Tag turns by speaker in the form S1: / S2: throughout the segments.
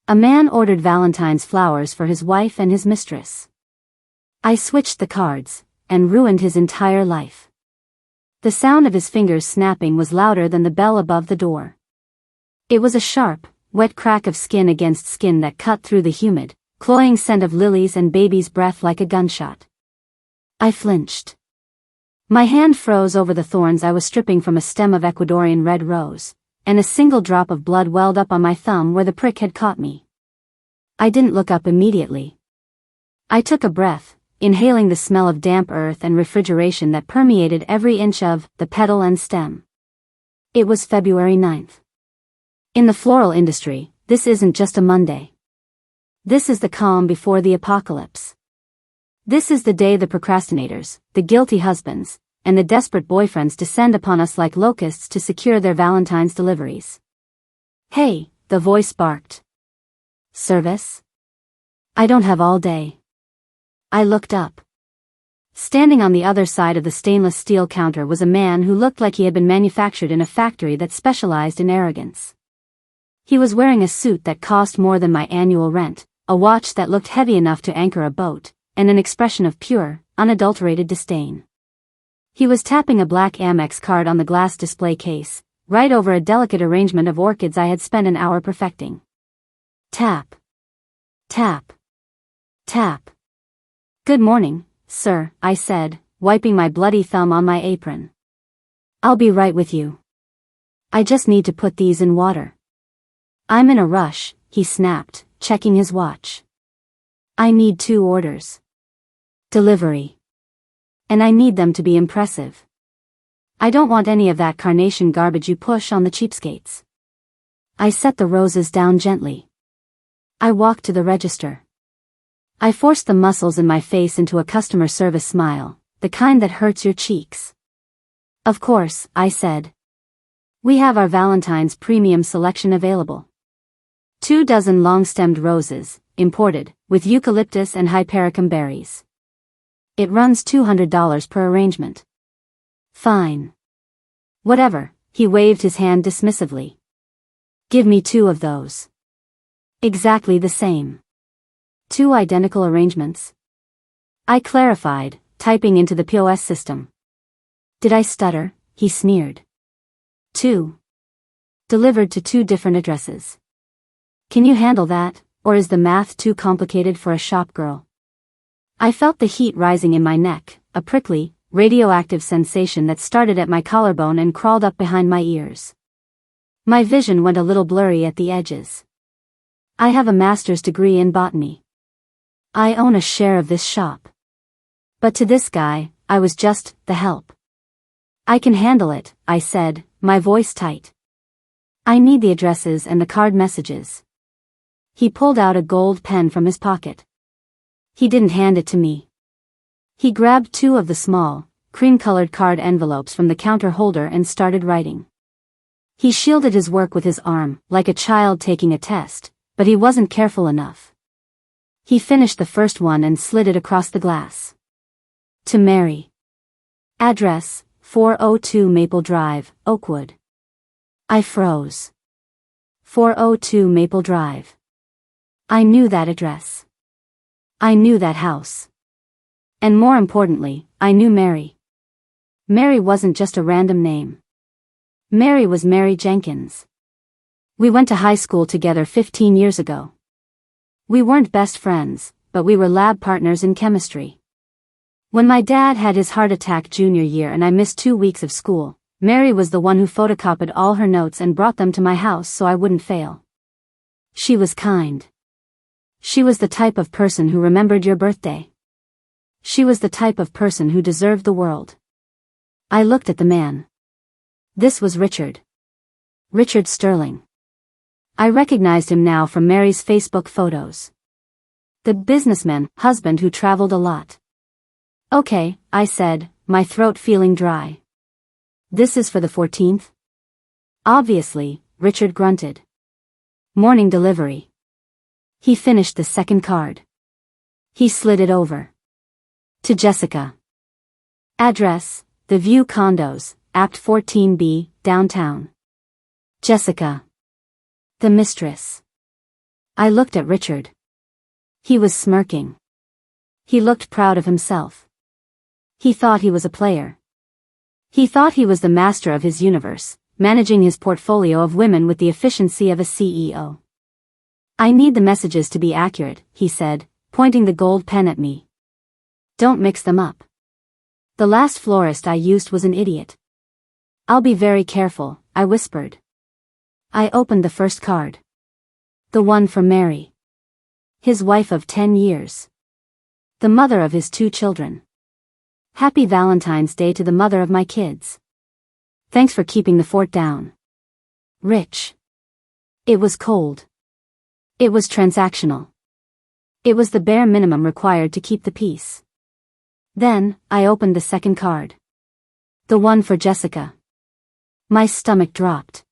S1: A man ordered Valentine's flowers for his wife and his mistress. I switched the cards, and ruined his entire life. The sound of his fingers snapping was louder than the bell above the door. It was a sharp, wet crack of skin against skin that cut through the humid, cloying scent of lilies and baby's breath like a gunshot. I flinched. My hand froze over the thorns I was stripping from a stem of Ecuadorian red rose, and a single drop of blood welled up on my thumb where the prick had caught me. I didn't look up immediately. I took a breath, inhaling the smell of damp earth and refrigeration that permeated every inch of the petal and stem. It was February 9th. In the floral industry, this isn't just a Monday. This is the calm before the apocalypse. This is the day the procrastinators, the guilty husbands, and the desperate boyfriends descend upon us like locusts to secure their Valentine's deliveries. Hey, the voice barked. Service? I don't have all day. I looked up. Standing on the other side of the stainless steel counter was a man who looked like he had been manufactured in a factory that specialized in arrogance. He was wearing a suit that cost more than my annual rent, a watch that looked heavy enough to anchor a boat, and an expression of pure, unadulterated disdain. He was tapping a black Amex card on the glass display case, right over a delicate arrangement of orchids I had spent an hour perfecting. Tap. Tap. Tap. Good morning, sir, I said, wiping my bloody thumb on my apron. I'll be right with you. I just need to put these in water. I'm in a rush, he snapped, checking his watch. I need 2 orders. Delivery. And I need them to be impressive. I don't want any of that carnation garbage you push on the cheapskates. I set the roses down gently. I walked to the register. I forced the muscles in my face into a customer service smile, the kind that hurts your cheeks. Of course, I said. We have our Valentine's premium selection available. 2 dozen long-stemmed roses, imported, with eucalyptus and hypericum berries. It runs $200 per arrangement. Fine. Whatever, he waved his hand dismissively. Give me 2 of those. Exactly the same. 2 identical arrangements? I clarified, typing into the POS system. Did I stutter? He sneered. 2. Delivered to 2 different addresses. Can you handle that, or is the math too complicated for a shop girl? I felt the heat rising in my neck, a prickly, radioactive sensation that started at my collarbone and crawled up behind my ears. My vision went a little blurry at the edges. I have a master's degree in botany. I own a share of this shop. But to this guy, I was just the help. I can handle it, I said, my voice tight. I need the addresses and the card messages. He pulled out a gold pen from his pocket. He didn't hand it to me. He grabbed 2 of the small, cream-colored card envelopes from the counter holder and started writing. He shielded his work with his arm, like a child taking a test, but he wasn't careful enough. He finished the first one and slid it across the glass. To Mary. Address, 402 Maple Drive, Oakwood. I froze. 402 Maple Drive. I knew that address. I knew that house. And more importantly, I knew Mary. Mary wasn't just a random name. Mary was Mary Jenkins. We went to high school together 15 years ago. We weren't best friends, but we were lab partners in chemistry. When my dad had his heart attack junior year and I missed 2 weeks of school, Mary was the one who photocopied all her notes and brought them to my house so I wouldn't fail. She was kind. She was the type of person who remembered your birthday. She was the type of person who deserved the world. I looked at the man. This was Richard. Richard Sterling. I recognized him now from Mary's Facebook photos. The businessman, husband who traveled a lot. Okay, I said, my throat feeling dry. This is for the 14th? Obviously, Richard grunted. Morning delivery. He finished the second card. He slid it over. To Jessica. Address, The View Condos, Apt 14B, downtown. Jessica. The Mistress. I looked at Richard. He was smirking. He looked proud of himself. He thought he was a player. He thought he was the master of his universe, managing his portfolio of women with the efficiency of a CEO. I need the messages to be accurate, he said, pointing the gold pen at me. Don't mix them up. The last florist I used was an idiot. I'll be very careful, I whispered. I opened the first card. The one from Mary. His wife of 10 years. The mother of his 2 children. Happy Valentine's Day to the mother of my kids. Thanks for keeping the fort down. Rich. It was cold. It was transactional. It was the bare minimum required to keep the peace. Then, I opened the second card. The one for Jessica. My stomach dropped.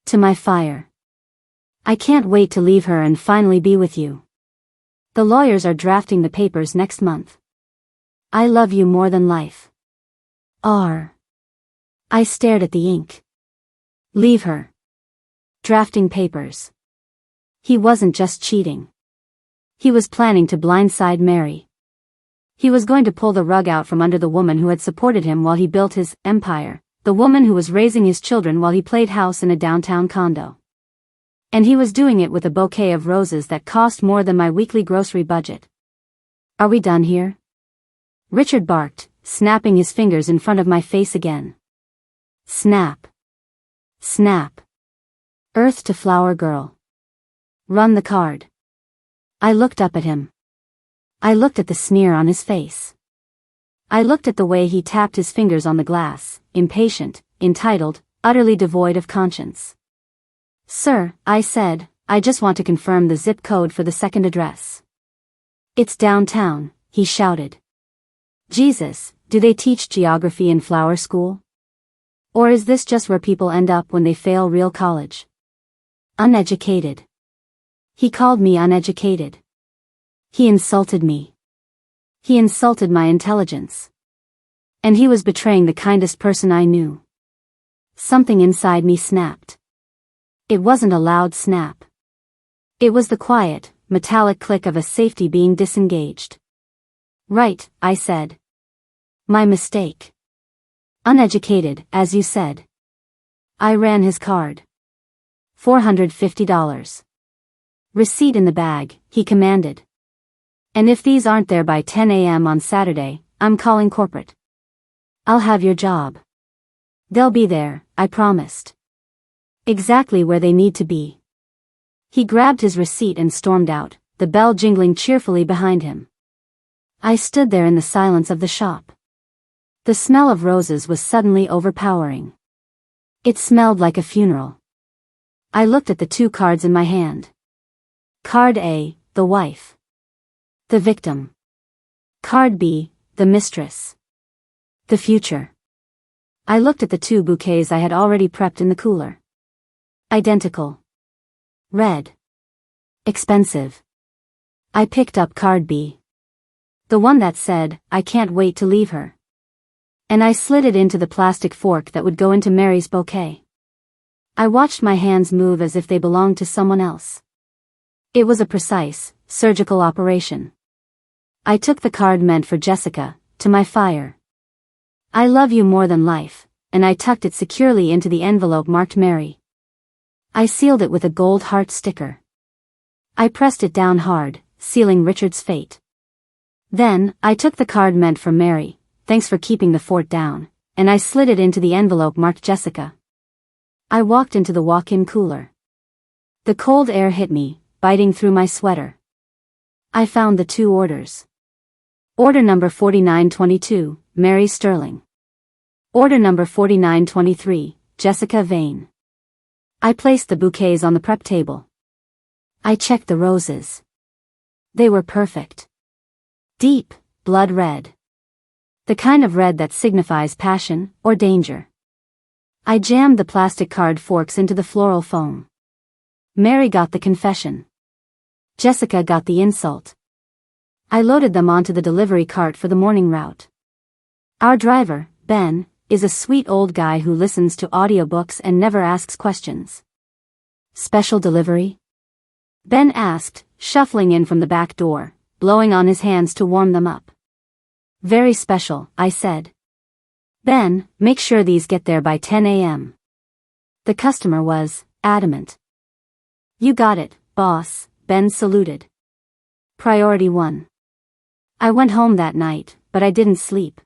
S1: To my fire. I can't wait to leave her and finally be with you. The lawyers are drafting the papers next month. I love you more than life. R. I stared at the ink. Leave her. Drafting papers. He wasn't just cheating. He was planning to blindside Mary. He was going to pull the rug out from under the woman who had supported him while he built his empire, the woman who was raising his children while he played house in a downtown condo. And he was doing it with a bouquet of roses that cost more than my weekly grocery budget. Are we done here? Richard barked, snapping his fingers in front of my face again. Snap. Snap. Earth to flower girl. Run the card. I looked up at him. I looked at the sneer on his face. I looked at the way he tapped his fingers on the glass, impatient, entitled, utterly devoid of conscience. Sir, I said, I just want to confirm the zip code for the second address. It's downtown, he shouted. Jesus, do they teach geography in flower school? Or is this just where people end up when they fail real college? Uneducated. He called me uneducated. He insulted me. He insulted my intelligence. And he was betraying the kindest person I knew. Something inside me snapped. It wasn't a loud snap. It was the quiet, metallic click of a safety being disengaged. Right, I said. My mistake. Uneducated, as you said. I ran his card. $450. Receipt in the bag, he commanded. And if these aren't there by 10 a.m. on Saturday, I'm calling corporate. I'll have your job. They'll be there, I promised. Exactly where they need to be. He grabbed his receipt and stormed out, the bell jingling cheerfully behind him. I stood there in the silence of the shop. The smell of roses was suddenly overpowering. It smelled like a funeral. I looked at the 2 cards in my hand. Card A, the wife. The victim. Card B, the mistress. The future. I looked at the 2 bouquets I had already prepped in the cooler. Identical. Red. Expensive. I picked up card B. The one that said, I can't wait to leave her. And I slid it into the plastic fork that would go into Mary's bouquet. I watched my hands move as if they belonged to someone else. It was a precise, surgical operation. I took the card meant for Jessica, to my fire. I love you more than life, and I tucked it securely into the envelope marked Mary. I sealed it with a gold heart sticker. I pressed it down hard, sealing Richard's fate. Then, I took the card meant for Mary, thanks for keeping the fort down, and I slid it into the envelope marked Jessica. I walked into the walk-in cooler. The cold air hit me, biting through my sweater. I found the 2 orders. Order number 4922, Mary Sterling. Order number 4923, Jessica Vane. I placed the bouquets on the prep table. I checked the roses. They were perfect. Deep, blood red. The kind of red that signifies passion or danger. I jammed the plastic card forks into the floral foam. Mary got the confession. Jessica got the insult. I loaded them onto the delivery cart for the morning route. Our driver, Ben, is a sweet old guy who listens to audiobooks and never asks questions. Special delivery? Ben asked, shuffling in from the back door, blowing on his hands to warm them up. Very special, I said. Ben, make sure these get there by 10 a.m. The customer was adamant. You got it, boss, Ben saluted. Priority 1. I went home that night, but I didn't sleep.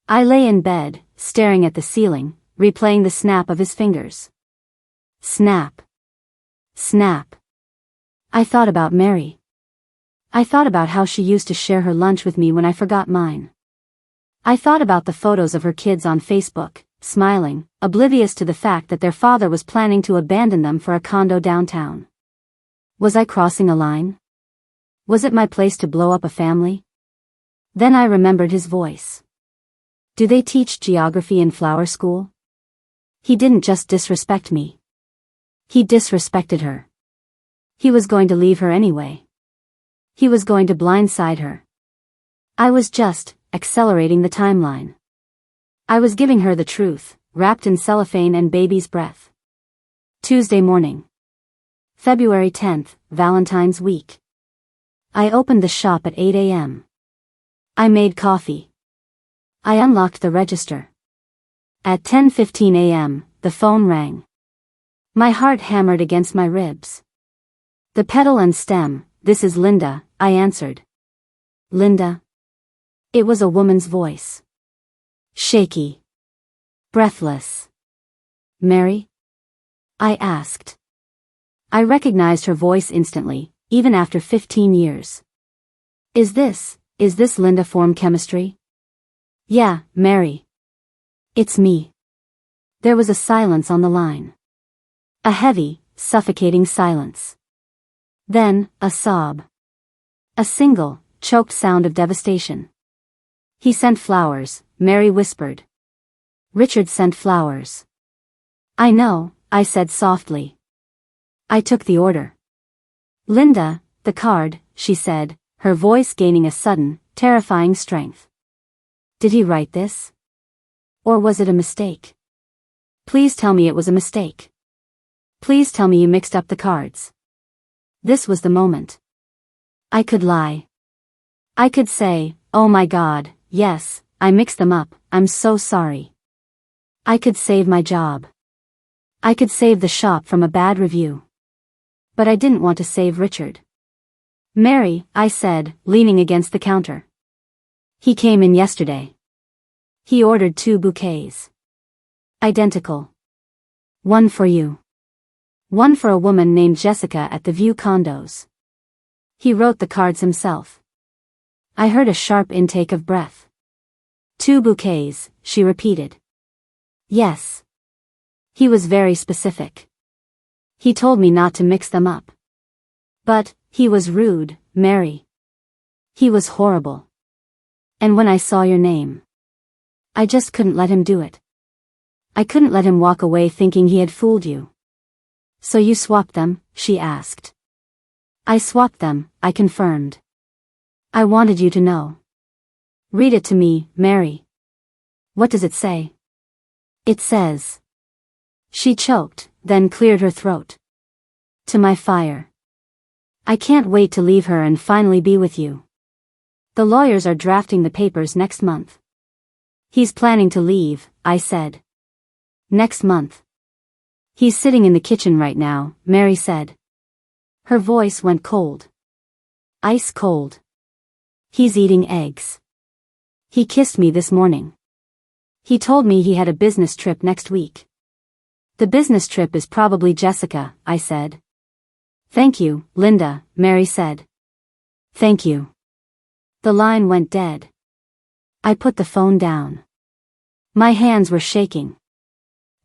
S1: I lay in bed, staring at the ceiling, replaying the snap of his fingers. Snap. Snap. I thought about Mary. I thought about how she used to share her lunch with me when I forgot mine. I thought about the photos of her kids on Facebook, smiling, oblivious to the fact that their father was planning to abandon them for a condo downtown. Was I crossing a line? Was it my place to blow up a family? Then I remembered his voice. Do they teach geography in flower school? He didn't just disrespect me. He disrespected her. He was going to leave her anyway. He was going to blindside her. I was just accelerating the timeline. I was giving her the truth, wrapped in cellophane and baby's breath. Tuesday morning. February 10th, Valentine's week. I opened the shop at 8 a.m. I made coffee. I unlocked the register. At 10:15 a.m., the phone rang. My heart hammered against my ribs. The Petal Stem, this is Linda, I answered. Linda? It was a woman's voice. Shaky. Breathless. Mary? I asked. I recognized her voice instantly, even after 15 years. Is this Linda form chemistry? Yeah, Mary. It's me. There was a silence on the line. A heavy, suffocating silence. Then, a sob. A single, choked sound of devastation. He sent flowers, Mary whispered. Richard sent flowers. I know, I said softly. I took the order. Linda, the card, she said, her voice gaining a sudden, terrifying strength. Did he write this? Or was it a mistake? Please tell me it was a mistake. Please tell me you mixed up the cards. This was the moment. I could lie. I could say, oh my God, yes, I mixed them up, I'm so sorry. I could save my job. I could save the shop from a bad review. But I didn't want to save Richard. Mary, I said, leaning against the counter. He came in yesterday. He ordered 2 bouquets. Identical. One for you. One for a woman named Jessica at the View condos. He wrote the cards himself. I heard a sharp intake of breath. 2 bouquets, she repeated. Yes. He was very specific. He told me not to mix them up. But, he was rude, Mary. He was horrible. And when I saw your name, I just couldn't let him do it. I couldn't let him walk away thinking he had fooled you. So you swapped them, she asked. I swapped them, I confirmed. I wanted you to know. Read it to me, Mary. What does it say? It says. She choked, then cleared her throat. To my fire. I can't wait to leave her and finally be with you. The lawyers are drafting the papers next month. He's planning to leave, I said. Next month. He's sitting in the kitchen right now, Mary said. Her voice went cold. Ice cold. He's eating eggs. He kissed me this morning. He told me he had a business trip next week. The business trip is probably Jessica, I said. Thank you, Linda, Mary said. Thank you. The line went dead. I put the phone down. My hands were shaking.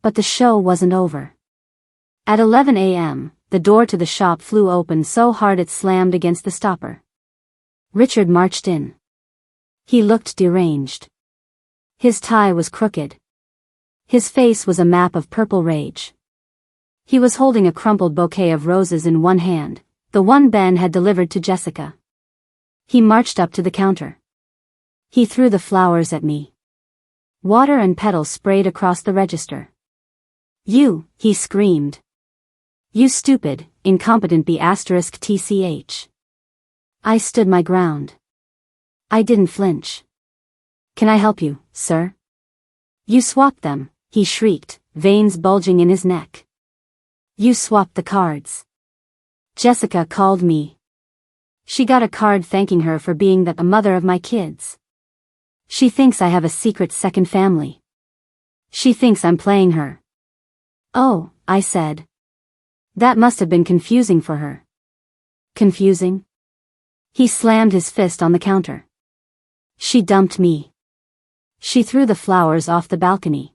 S1: But the show wasn't over. At 11 a.m., the door to the shop flew open so hard it slammed against the stopper. Richard marched in. He looked deranged. His tie was crooked. His face was a map of purple rage. He was holding a crumpled bouquet of roses in one hand, the one Ben had delivered to Jessica. He marched up to the counter. He threw the flowers at me. Water and petals sprayed across the register. You, he screamed. You stupid, incompetent B***tch. I stood my ground. I didn't flinch. Can I help you, sir? You swapped them, he shrieked, veins bulging in his neck. You swapped the cards. Jessica called me. She got a card thanking her for being the mother of my kids. She thinks I have a secret second family. She thinks I'm playing her. Oh, I said. That must have been confusing for her. Confusing? He slammed his fist on the counter. She dumped me. She threw the flowers off the balcony.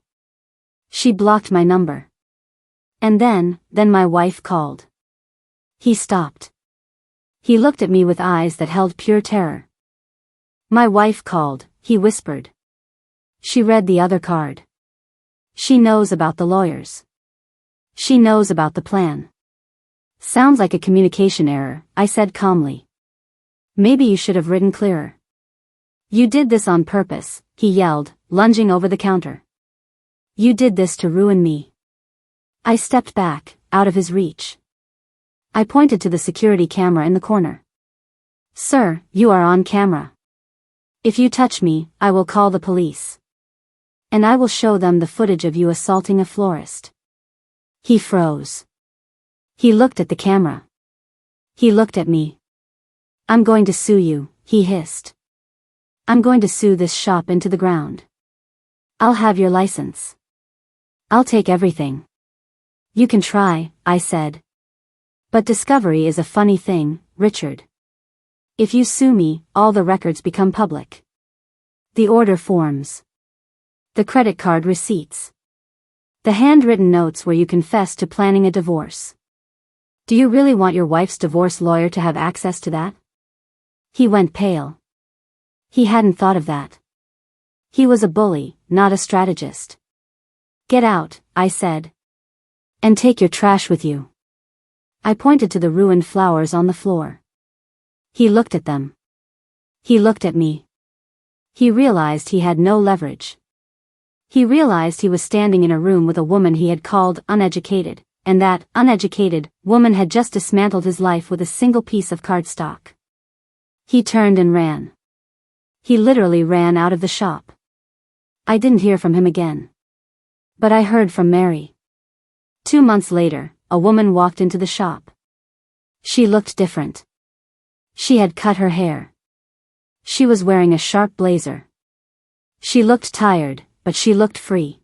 S1: She blocked my number. And then my wife called. He stopped. He looked at me with eyes that held pure terror. My wife called, he whispered. She read the other card. She knows about the lawyers. She knows about the plan. Sounds like a communication error, I said calmly. Maybe you should have written clearer. You did this on purpose, he yelled, lunging over the counter. You did this to ruin me. I stepped back, out of his reach. I pointed to the security camera in the corner. Sir, you are on camera. If you touch me, I will call the police. And I will show them the footage of you assaulting a florist. He froze. He looked at the camera. He looked at me. I'm going to sue you, he hissed. I'm going to sue this shop into the ground. I'll have your license. I'll take everything. You can try, I said. But discovery is a funny thing, Richard. If you sue me, all the records become public. The order forms. The credit card receipts. The handwritten notes where you confess to planning a divorce. Do you really want your wife's divorce lawyer to have access to that? He went pale. He hadn't thought of that. He was a bully, not a strategist. Get out, I said. And take your trash with you. I pointed to the ruined flowers on the floor. He looked at them. He looked at me. He realized he had no leverage. He realized he was standing in a room with a woman he had called uneducated, and that uneducated woman had just dismantled his life with a single piece of cardstock. He turned and ran. He literally ran out of the shop. I didn't hear from him again. But I heard from Mary. 2 months later, a woman walked into the shop. She looked different. She had cut her hair. She was wearing a sharp blazer. She looked tired, but she looked free.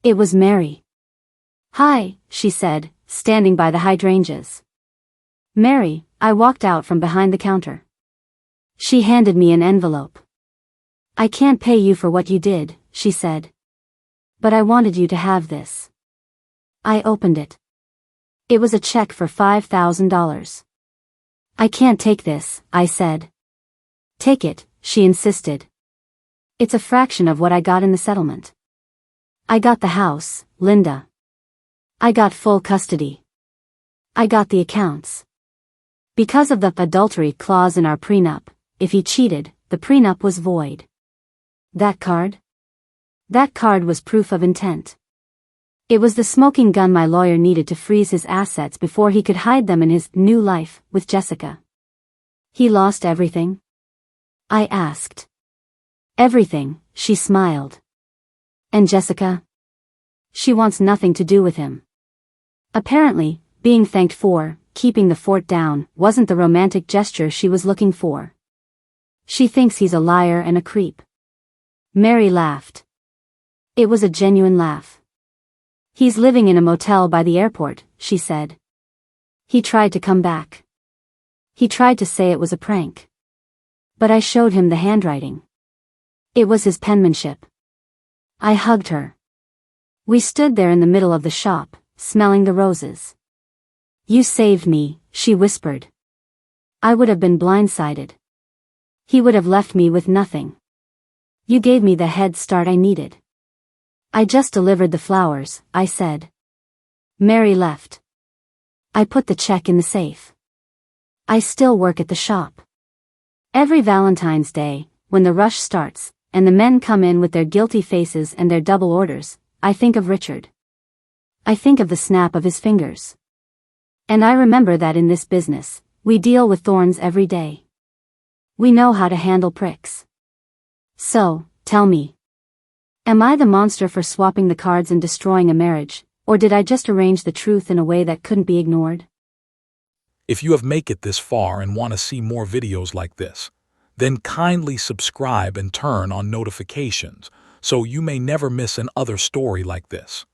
S1: It was Mary. Hi, she said, standing by the hydrangeas. Mary, I walked out from behind the counter. She handed me an envelope. I can't pay you for what you did, she said. But I wanted you to have this. I opened it. It was a check for $5,000. I can't take this, I said. Take it, she insisted. It's a fraction of what I got in the settlement. I got the house, Linda. I got full custody. I got the accounts. Because of the adultery clause in our prenup, if he cheated, the prenup was void. That card? That card was proof of intent. It was the smoking gun my lawyer needed to freeze his assets before he could hide them in his new life with Jessica. He lost everything? I asked. Everything, she smiled. And Jessica? She wants nothing to do with him. Apparently, being thanked for keeping the fort down wasn't the romantic gesture she was looking for. She thinks he's a liar and a creep. Mary laughed. It was a genuine laugh. He's living in a motel by the airport, she said. He tried to come back. He tried to say it was a prank. But I showed him the handwriting. It was his penmanship. I hugged her. We stood there in the middle of the shop, smelling the roses. You saved me, she whispered. I would have been blindsided. He would have left me with nothing. You gave me the head start I needed. I just delivered the flowers, I said. Mary left. I put the check in the safe. I still work at the shop. Every Valentine's Day, when the rush starts, and the men come in with their guilty faces and their double orders, I think of Richard. I think of the snap of his fingers. And I remember that in this business, we deal with thorns every day. We know how to handle pricks. So, tell me. Am I the monster for swapping the cards and destroying a marriage, or did I just arrange the truth in a way that couldn't be ignored?
S2: If you have made it this far and want to see more videos like this, then kindly subscribe and turn on notifications so you may never miss another story like this.